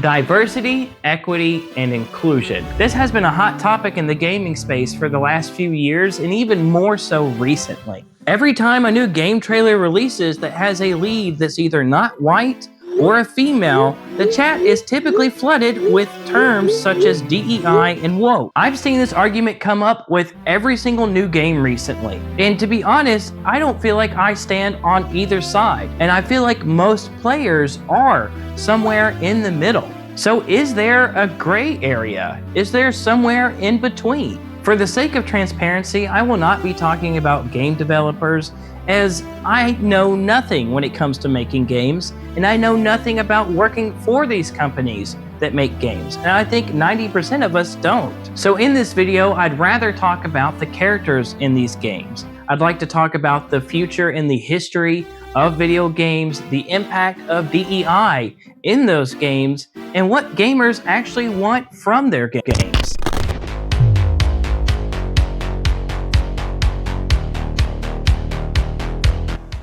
Diversity, equity, and inclusion. This has been a hot topic in the gaming space for the last few years, and even more so recently. Every time a new game trailer releases that has a lead that's either not white or a female, the chat is typically flooded with terms such as DEI and woke. I've seen this argument come up with every single new game recently. And to be honest, I don't feel like I stand on either side. And I feel like most players are somewhere in the middle. So is there a gray area? Is there somewhere in between? For the sake of transparency, I will not be talking about game developers, as I know nothing when it comes to making games, and I know nothing about working for these companies that make games, and I think 90% of us don't. So in this video, I'd rather talk about the characters in these games. I'd like to talk about the future and the history of video games, the impact of DEI in those games, and what gamers actually want from their games.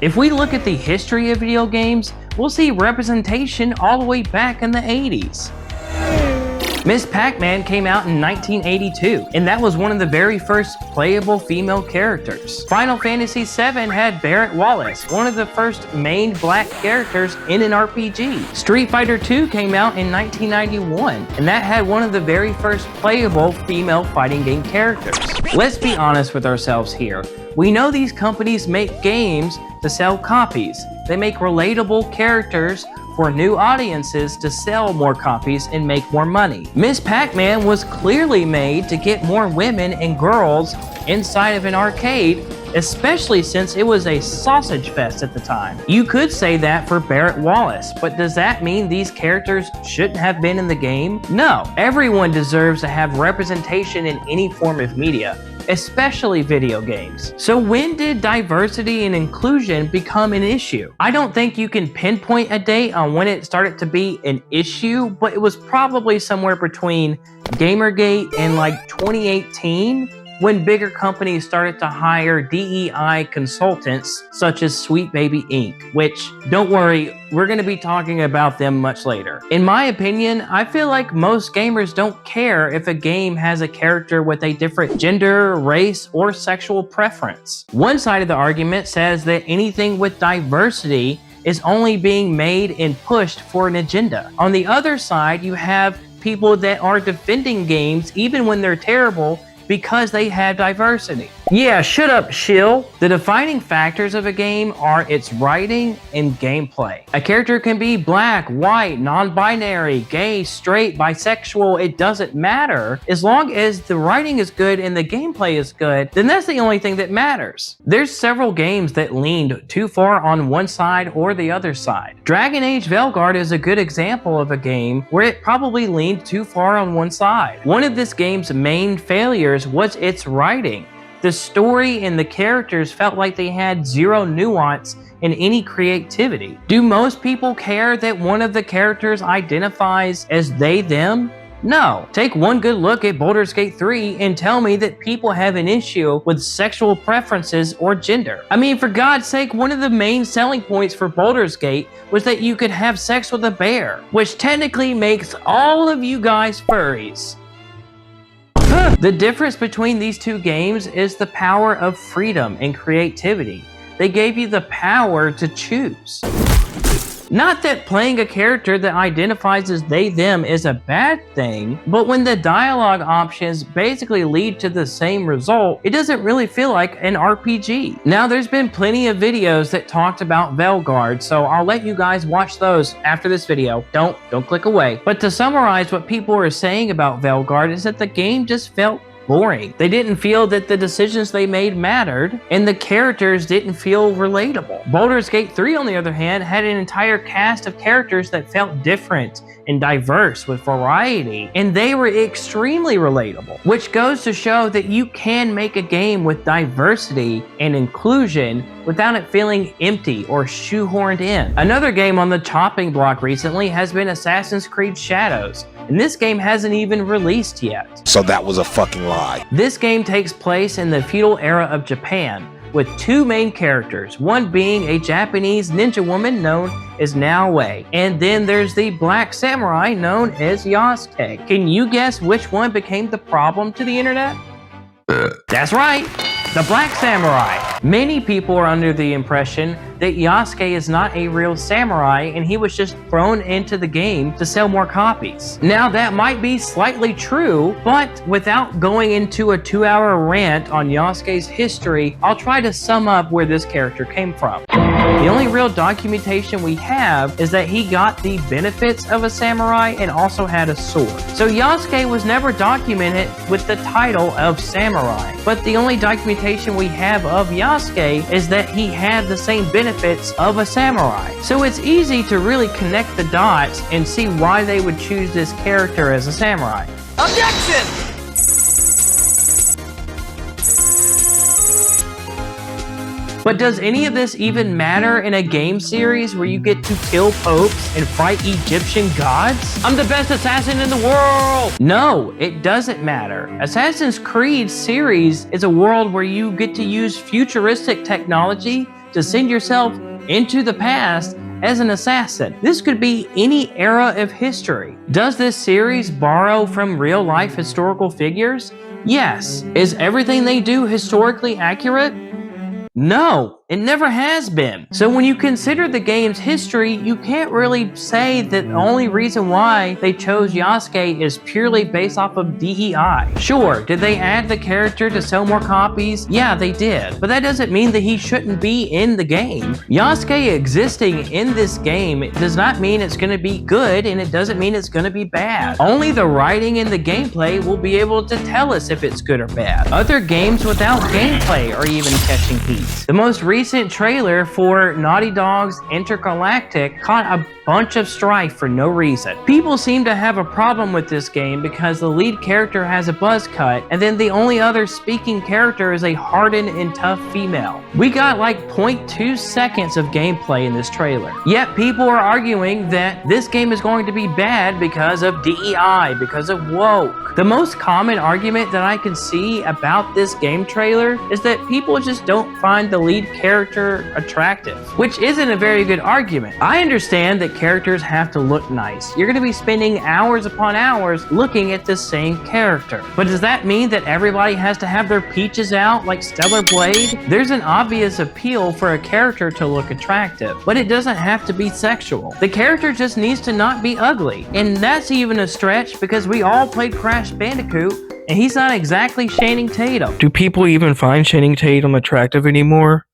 If we look at the history of video games, we'll see representation all the way back in the 80s. Miss Pac-Man came out in 1982, and that was one of the very first playable female characters. Final Fantasy VII had Barrett Wallace, one of the first main black characters in an RPG. Street Fighter II came out in 1991, and that had one of the very first playable female fighting game characters. Let's be honest with ourselves here. We know these companies make games to sell copies. They make relatable characters for new audiences to sell more copies and make more money. Miss Pac-Man was clearly made to get more women and girls inside of an arcade, especially since it was a sausage fest at the time. You could say that for Barrett Wallace, but does that mean these characters shouldn't have been in the game? No. Everyone deserves to have representation in any form of media, especially video games. So when did diversity and inclusion become an issue? I don't think you can pinpoint a date on when it started to be an issue, but it was probably somewhere between Gamergate and like 2018, when bigger companies started to hire DEI consultants such as Sweet Baby Inc., which, don't worry, we're going to be talking about them much later. In my opinion, I feel like most gamers don't care if a game has a character with a different gender, race, or sexual preference. One side of the argument says that anything with diversity is only being made and pushed for an agenda. On the other side, you have people that are defending games even when they're terrible because they have diversity. Yeah, shut up, shill. The defining factors of a game are its writing and gameplay. A character can be black, white, non-binary, gay, straight, bisexual, it doesn't matter. As long as the writing is good and the gameplay is good, then that's the only thing that matters. There's several games that leaned too far on one side or the other side. Dragon Age Veilguard is a good example of a game where it probably leaned too far on one side. One of this game's main failures was its writing. The story and the characters felt like they had zero nuance and any creativity. Do most people care that one of the characters identifies as they, them? No. Take one good look at Baldur's Gate 3 and tell me that people have an issue with sexual preferences or gender. I mean, for God's sake, one of the main selling points for Baldur's Gate was that you could have sex with a bear, which technically makes all of you guys furries. The difference between these two games is the power of freedom and creativity. They gave you the power to choose. Not that playing a character that identifies as they, them is a bad thing, but when the dialogue options basically lead to the same result, it doesn't really feel like an RPG. Now, there's been plenty of videos that talked about Veilguard, so I'll let you guys watch those after this video. Don't click away. But to summarize what people are saying about Veilguard is that the game just felt boring. They didn't feel that the decisions they made mattered, and the characters didn't feel relatable. Baldur's Gate 3, on the other hand, had an entire cast of characters that felt different and diverse with variety, and they were extremely relatable, which goes to show that you can make a game with diversity and inclusion without it feeling empty or shoehorned in. Another game on the chopping block recently has been Assassin's Creed Shadows, and this game hasn't even released yet. So that was a fucking lie. This game takes place in the feudal era of Japan, with two main characters, one being a Japanese ninja woman known as Naoe, and then there's the black samurai known as Yasuke. Can you guess which one became the problem to the internet? That's right, the Black Samurai. Many people are under the impression that Yasuke is not a real samurai and he was just thrown into the game to sell more copies. Now that might be slightly true, but without going into a 2-hour rant on Yasuke's history, I'll try to sum up where this character came from. The only real documentation we have is that he got the benefits of a samurai and also had a sword. So Yasuke was never documented with the title of samurai, but the only documentation we have of Yasuke is that he had the same benefits of a samurai. So it's easy to really connect the dots and see why they would choose this character as a samurai. Objection! But does any of this even matter in a game series where you get to kill popes and fight Egyptian gods? I'm the best assassin in the world! No, it doesn't matter. Assassin's Creed series is a world where you get to use futuristic technology to send yourself into the past as an assassin. This could be any era of history. Does this series borrow from real-life historical figures? Yes. Is everything they do historically accurate? No, it never has been. So when you consider the game's history, you can't really say that the only reason why they chose Yasuke is purely based off of DEI. Sure, did they add the character to sell more copies? Yeah, they did. But that doesn't mean that he shouldn't be in the game. Yasuke existing in this game does not mean it's going to be good, and it doesn't mean it's going to be bad. Only the writing and the gameplay will be able to tell us if it's good or bad. Other games without gameplay are even catching heat. The most recent trailer for Naughty Dog's Intergalactic caught a bunch of strife for no reason. People seem to have a problem with this game because the lead character has a buzz cut, and then the only other speaking character is a hardened and tough female. We got like 0.2 seconds of gameplay in this trailer. Yet people are arguing that this game is going to be bad because of DEI, because of woke. The most common argument that I can see about this game trailer is that people just don't find the lead character attractive, which isn't a very good argument. I understand that characters have to look nice. You're going to be spending hours upon hours looking at the same character. But does that mean that everybody has to have their peaches out like Stellar Blade? There's an obvious appeal for a character to look attractive, but it doesn't have to be sexual. The character just needs to not be ugly. And that's even a stretch because we all played Crash Bandicoot, and he's not exactly Channing Tatum. Do people even find Channing Tatum attractive anymore?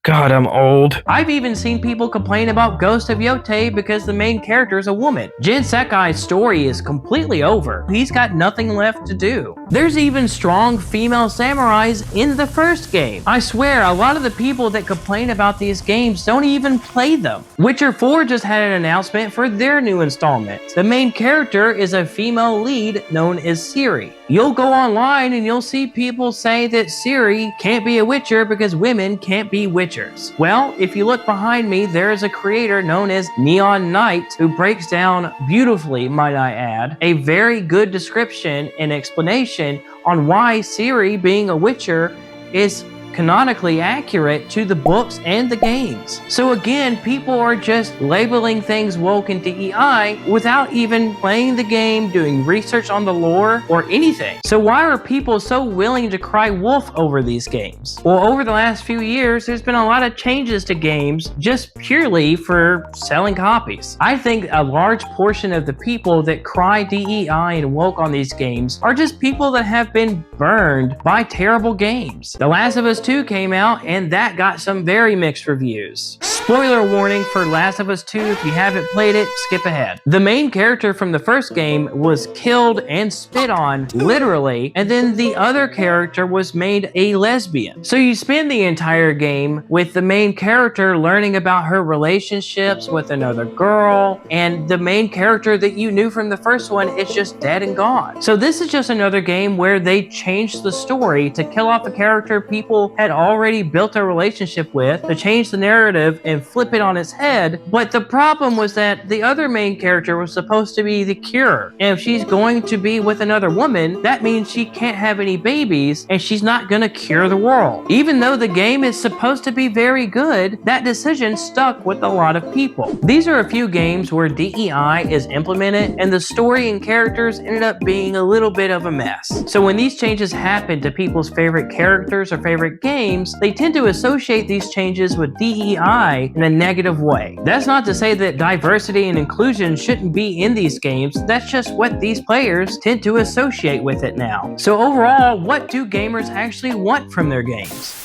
God, I'm old. I've even seen people complain about Ghost of Yotei because the main character is a woman. Jin Sakai's story is completely over. He's got nothing left to do. There's even strong female samurais in the first game. I swear, a lot of the people that complain about these games don't even play them. Witcher 4 just had an announcement for their new installment. The main character is a female lead known as Ciri. You'll go online and you'll see people say that Ciri can't be a Witcher because women can't be Witchers. Well, if you look behind me, there is a creator known as Neon Knight who breaks down beautifully, might I add, a very good description and explanation on why Ciri being a Witcher is canonically accurate to the books and the games. So again, people are just labeling things woke and DEI without even playing the game, doing research on the lore, or anything. So why are people so willing to cry wolf over these games? Well, over the last few years, there's been a lot of changes to games just purely for selling copies. I think a large portion of the people that cry DEI and woke on these games are just people that have been burned by terrible games. The Last of Us 2 came out, and that got some very mixed reviews. Spoiler warning for Last of Us 2, if you haven't played it, skip ahead. The main character from the first game was killed and spit on, literally, and then the other character was made a lesbian. So you spend the entire game with the main character learning about her relationships with another girl, and the main character that you knew from the first one is just dead and gone. So this is just another game where they changed the story to kill off a character people people had already built a relationship with to change the narrative and flip it on its head. But the problem was that the other main character was supposed to be the cure. And if she's going to be with another woman, that means she can't have any babies and she's not going to cure the world. Even though the game is supposed to be very good, that decision stuck with a lot of people. These are a few games where DEI is implemented and the story and characters ended up being a little bit of a mess. So when these changes happen to people's favorite characters or favorite games, they tend to associate these changes with DEI in a negative way. That's not to say that diversity and inclusion shouldn't be in these games, that's just what these players tend to associate with it now. So overall, what do gamers actually want from their games?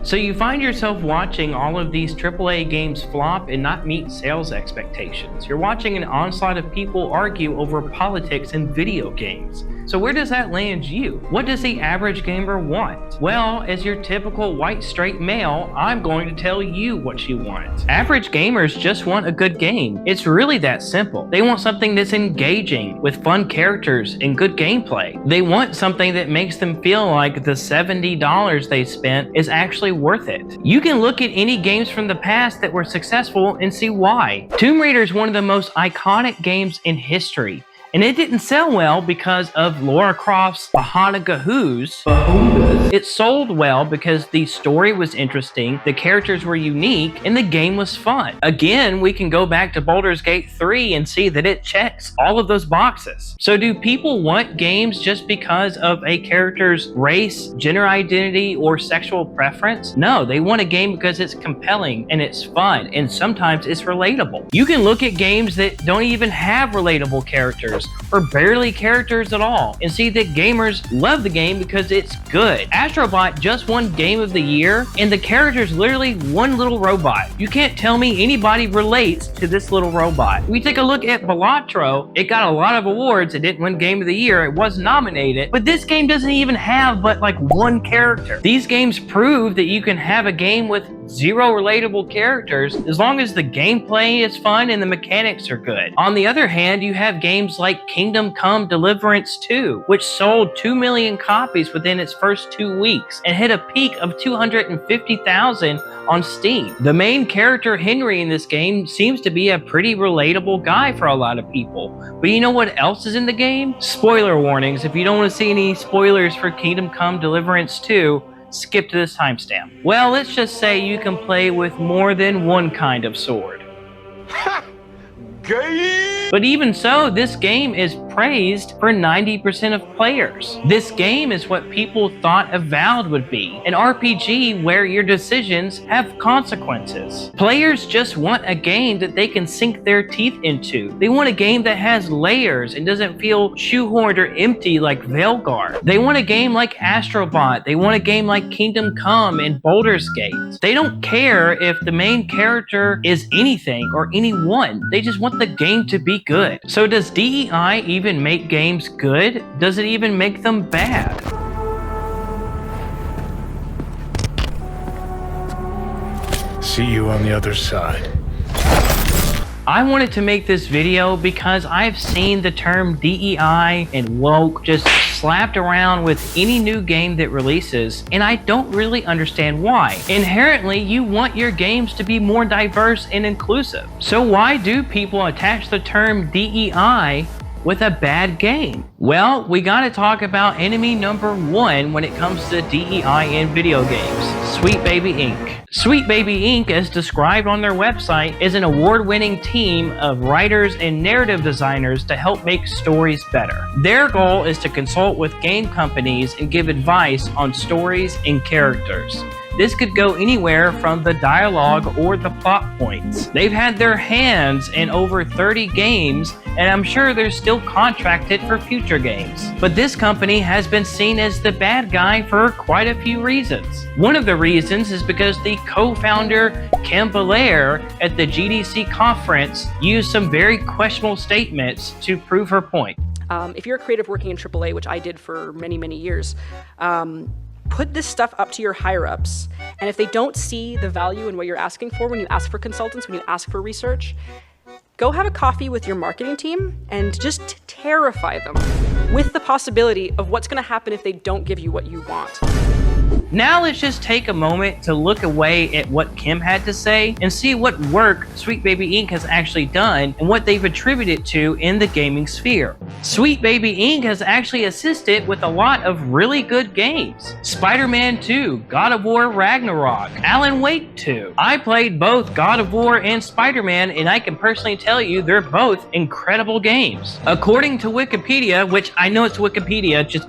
So you find yourself watching all of these AAA games flop and not meet sales expectations. You're watching an onslaught of people argue over politics in video games. So where does that land you? What does the average gamer want? Well, as your typical white straight male, I'm going to tell you what you want. Average gamers just want a good game. It's really that simple. They want something that's engaging, with fun characters and good gameplay. They want something that makes them feel like the $70 they spent is actually worth it. You can look at any games from the past that were successful and see why. Tomb Raider is one of the most iconic games in history. And it didn't sell well because of Lara Croft's Bahanagahoos. It sold well because the story was interesting, the characters were unique, and the game was fun. Again, we can go back to Baldur's Gate 3 and see that it checks all of those boxes. So do people want games just because of a character's race, gender identity, or sexual preference? No, they want a game because it's compelling and it's fun, and sometimes it's relatable. You can look at games that don't even have relatable characters or barely characters at all and see that gamers love the game because it's good. Astrobot just won Game of the Year and the character's literally one little robot. You can't tell me anybody relates to this little robot. We take a look at Balatro. It got a lot of awards. It didn't win Game of the Year. It was nominated, but this game doesn't even have but like one character. These games prove that you can have a game with zero relatable characters as long as the gameplay is fun and the mechanics are good. On the other hand, you have games like Kingdom Come Deliverance 2, which sold 2 million copies within its first 2 weeks and hit a peak of 250,000 on Steam. The main character, Henry, in this game seems to be a pretty relatable guy for a lot of people. But you know what else is in the game? Spoiler warnings. If you don't want to see any spoilers for Kingdom Come Deliverance 2, skip to this timestamp. Well, let's just say you can play with more than one kind of sword. Ha! Gay! But even so, this game is praised for 90% of players. This game is what people thought Avowed would be, an RPG where your decisions have consequences. Players just want a game that they can sink their teeth into. They want a game that has layers and doesn't feel shoehorned or empty like Veilguard. They want a game like Astrobot. They want a game like Kingdom Come and Baldur's Gate. They don't care if the main character is anything or anyone. They just want the game to be good. So does DEI even make games good? Does it even make them bad? See you on the other side. I wanted to make this video because I've seen the term DEI and woke just slapped around with any new game that releases, and I don't really understand why. Inherently, you want your games to be more diverse and inclusive. So why do people attach the term DEI with a bad game? Well, we gotta talk about enemy number one when it comes to DEI in video games, Sweet Baby Inc. Sweet Baby Inc., as described on their website, is an award-winning team of writers and narrative designers to help make stories better. Their goal is to consult with game companies and give advice on stories and characters. This could go anywhere from the dialogue or the plot points. They've had their hands in over 30 games, and I'm sure they're still contracted for future games. But this company has been seen as the bad guy for quite a few reasons. One of the reasons is because the co-founder, Kim Belair, at the GDC conference used some very questionable statements to prove her point. If you're a creative working in AAA, which I did for many, many years, put this stuff up to your higher-ups, and if they don't see the value in what you're asking for when you ask for consultants, when you ask for research, go have a coffee with your marketing team and just terrify them with the possibility of what's going to happen if they don't give you what you want. Now let's just take a moment to look away at what Kim had to say and see what work Sweet Baby Inc. has actually done and what they've attributed to in the gaming sphere. Sweet Baby Inc. has actually assisted with a lot of really good games. Spider-Man 2, God of War Ragnarok, Alan Wake 2. I played both God of War and Spider-Man, and I can personally tell you they're both incredible games. According to Wikipedia, which I know it's Wikipedia, just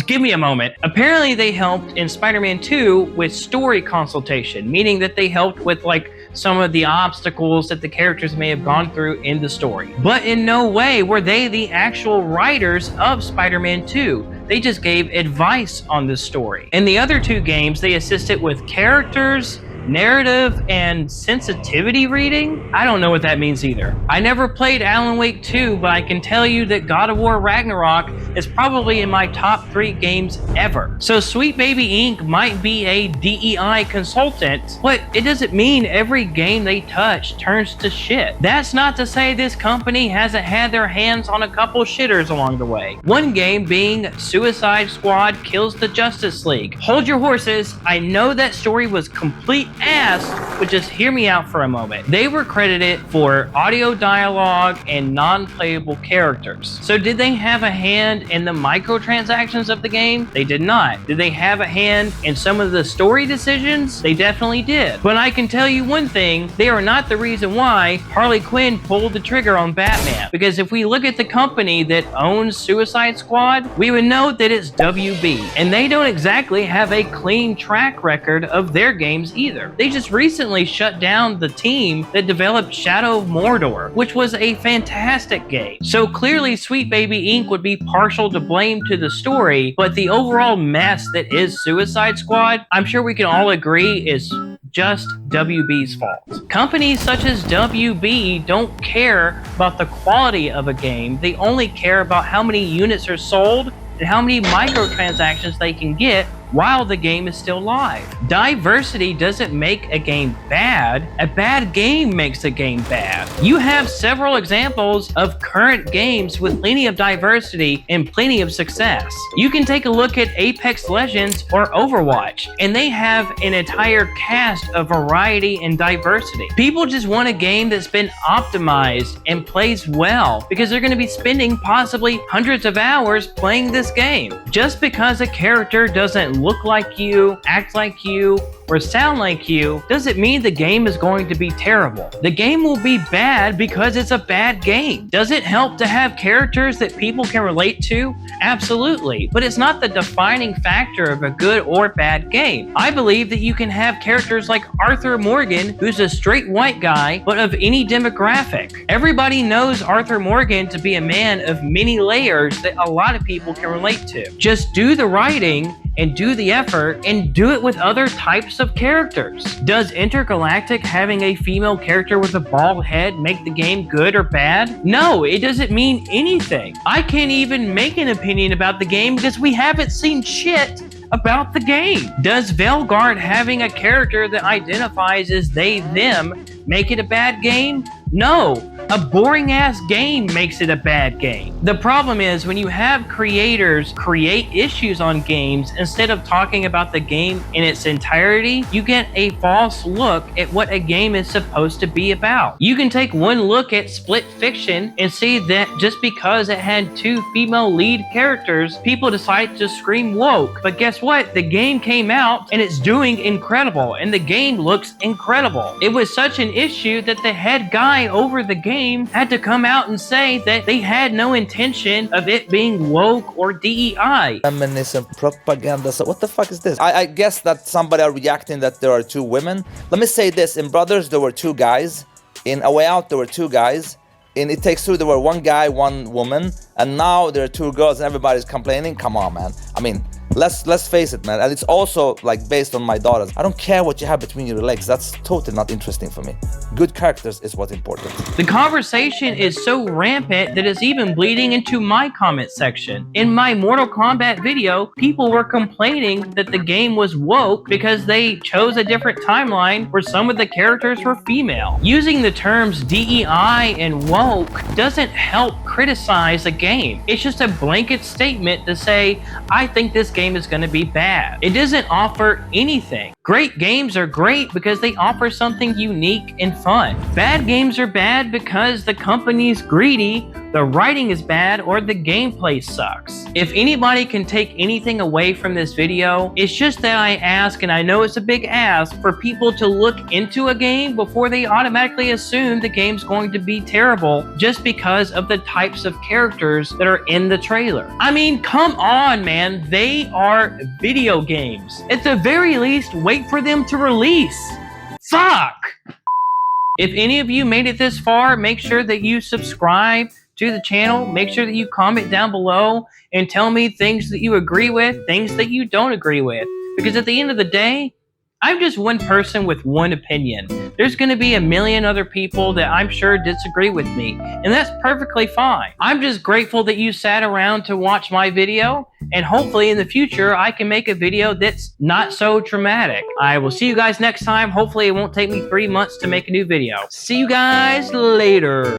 give me a moment. Apparently they helped in Spider-Man 2 with story consultation, meaning that they helped with like some of the obstacles that the characters may have gone through in the story. But in no way were they the actual writers of Spider-Man 2. They just gave advice on the story. In the other two games, they assisted with characters, narrative, and sensitivity reading? I don't know what that means either. I never played Alan Wake 2, but I can tell you that God of War Ragnarok is probably in my top 3 games ever. So Sweet Baby Inc. might be a DEI consultant, but it doesn't mean every game they touch turns to shit. That's not to say this company hasn't had their hands on a couple shitters along the way. One game being Suicide Squad Kills the Justice League. Hold your horses, I know that story was complete ass, but just hear me out for a moment. They were credited for audio dialogue and non-playable characters. So did they have a hand in the microtransactions of the game? They did not. Did they have a hand in some of the story decisions? They definitely did. But I can tell you one thing, they are not the reason why Harley Quinn pulled the trigger on Batman. Because if we look at the company that owns Suicide Squad, we would know that it's WB. And they don't exactly have a clean track record of their games either. They just recently shut down the team that developed Shadow of Mordor, which was a fantastic game. So clearly Sweet Baby Inc. would be partial to blame to the story, but the overall mess that is Suicide Squad, I'm sure we can all agree is just WB's fault. Companies such as WB don't care about the quality of a game, they only care about how many units are sold and how many microtransactions they can get while the game is still live. Diversity doesn't make a game bad. A bad game makes a game bad. You have several examples of current games with plenty of diversity and plenty of success. You can take a look at Apex Legends or Overwatch, and they have an entire cast of variety and diversity. People just want a game that's been optimized and plays well because they're going to be spending possibly hundreds of hours playing this game. Just because a character doesn't look like you, act like you, or sound like you, doesn't mean the game is going to be terrible. The game will be bad because it's a bad game. Does it help to have characters that people can relate to? Absolutely, but it's not the defining factor of a good or bad game. I believe that you can have characters like Arthur Morgan, who's a straight white guy, but of any demographic. Everybody knows Arthur Morgan to be a man of many layers that a lot of people can relate to. Just do the writing and do the effort and do it with other types of characters. Does Intergalactic having a female character with a bald head make the game good or bad? No, it doesn't mean anything. I can't even make an opinion about the game because we haven't seen shit about the game. Does Velgard having a character that identifies as they, them make it a bad game? No, a boring ass game makes it a bad game. The problem is when you have creators create issues on games instead of talking about the game in its entirety, you get a false look at what a game is supposed to be about. You can take one look at Split Fiction and see that just because it had 2 female lead characters, people decided to scream woke. But guess what? The game came out and it's doing incredible and the game looks incredible. It was such an issue that the head guy over the game had to come out and say that they had no intention of it being woke or DEI. Feminism propaganda. So what the fuck is this? I guess that somebody are reacting that there are 2 women. Let me say this. In Brothers, there were 2 guys. In A Way Out, there were 2 guys. In It Takes Two, there were 1 guy, 1 woman. And now there are 2 girls and everybody's complaining. Come on, man. I mean, Let's face it, man. And it's also like based on my daughters. I don't care what you have between your legs. That's totally not interesting for me. Good characters is what's important. The conversation is so rampant that it's even bleeding into my comment section. In my Mortal Kombat video, people were complaining that the game was woke because they chose a different timeline where some of the characters were female. Using the terms DEI and woke doesn't help criticize a game. It's just a blanket statement to say, I think this game is going to be bad. It doesn't offer anything. Great games are great because they offer something unique and fun. Bad games are bad because the company's greedy, the writing is bad, or the gameplay sucks. If anybody can take anything away from this video, it's just that I ask, and I know it's a big ask, for people to look into a game before they automatically assume the game's going to be terrible just because of the types of characters that are in the trailer. I mean, come on, man. They are video games. At the very least, wait for them to release. Fuck! If any of you made it this far, make sure that you subscribe to the channel. Make sure that you comment down below and tell me things that you agree with, things that you don't agree with. Because at the end of the day, I'm just one person with one opinion. There's going to be a million other people that I'm sure disagree with me, and that's perfectly fine. I'm just grateful that you sat around to watch my video, and hopefully in the future I can make a video that's not so traumatic. I will see you guys next time. Hopefully it won't take me 3 months to make a new video. See you guys later.